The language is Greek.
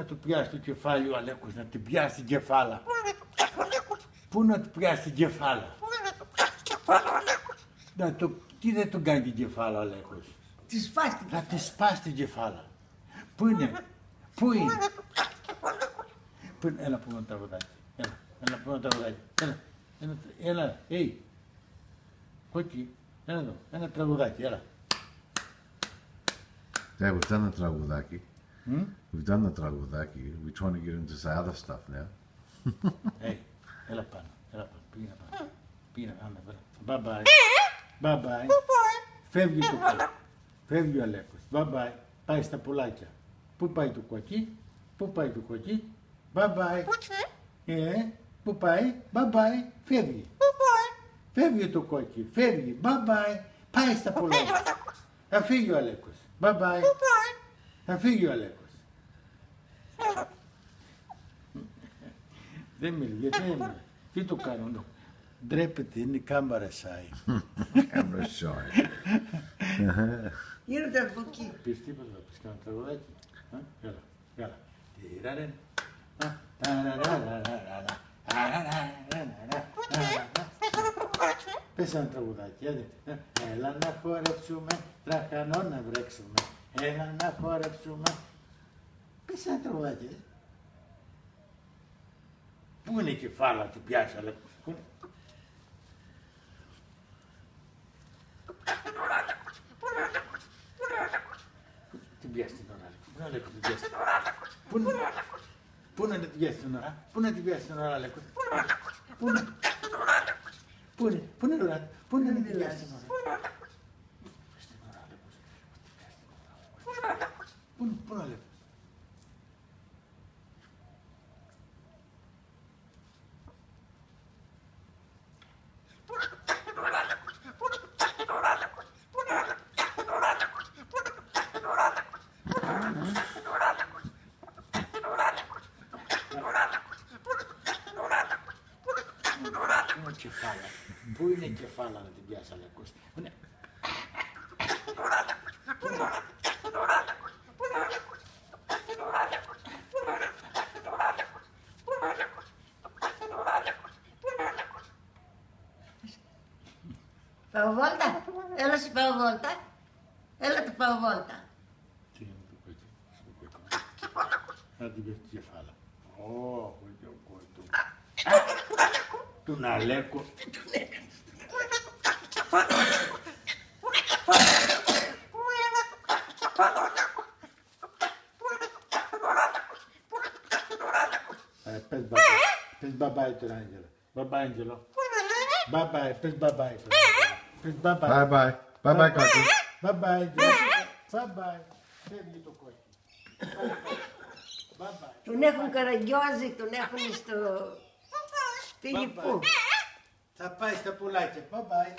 του πιάσει το κεφάλι ο Αλέκος, να την πιάσει την κεφάλα. Πού να του πιάσει την κεφάλα. Τι δεν τον κάνει την κεφάλα ο Αλέκος. Τη σπάσει την Να κεφάλα. τη σπάσει την κεφάλα. Πού είναι. Πού είναι. Έλα πούμε ένα τραγουδάκι. Έλα πούμε ένα τραγουδάκι. Έλα. Κόκκι. Έλα εδώ. Ένα τραγουδάκι. Έλα. Yeah, we've done a τραγουδάκι. We've done the τραγουδάκι. We're trying to get into some other stuff now. Έλα πάνω. Πήγαινε πάνω. Bye bye. Bye bye. Φεύγει το κόκκι. Φεύγει ο Αλέκος. Bye bye. Πάει στα πουλάκια. Πού πάει το κόκκι. Πού πάει το κόκκι. Bye bye. Πού πάει. Bye bye. Φεύγει. Φεύγει το κόκκι. Φεύγει. Bye bye. Πάει στα πουλάκια. Θα φύγει ο Αλέκος. Bye bye. Θα φύγει ο Αλέκος. Δεν μιλεί. Γιατί δεν μιλεί. Τι το κάνω. Ντρέπεται. Είναι η κάμερα σάι. Camera shy. Γύρω από εκεί. Πεις τίποτα. Πεις κανένα τραγουδάκι. Έλα. Τιραρεν. Πες ένα τραγουδάκι. Έλα να χορέψουμε. Τραχανό να βρέξουμε. Έλα να χορέψουμε. Πες ένα τραγουδάκι. Πού είναι η κεφάλα του πιάσα. Την πιάσει την ώρα. Πού να λέγω την πιάσει την ώρα. Πού να την πιάσει την ώρα. Πού να την πιάσει την ώρα, λέγω. Πού είναι η ώρα. Πού να την πιάσει την ώρα. Πού να λέγω. Κεφάλα. Πού είναι η κεφάλα να την πιάσει, Αλέκος. Πάω βόλτα. Έλα σου πάω βόλτα. Έλα του πάω βόλτα. Τι είναι το κόκκι. Να την πιάσει την κεφάλα. Τον Αλέκο. Πες μπαμπάι τον Άγγελο. Μπαμπάι Άγγελο. Μπαμπάι, πες μπαμπάι. Πες μπαμπάι. Bye bye. Bye bye, κόκκι. Μπαμπάι Άγγελο. Μπαμπάι. Φεύγει το κόκκι. Μπαμπάι. Τον έχουν καραγκιόζι, τον έχουν στο... Πήγε πού. Θα πάει στα πουλάκια. Bye bye.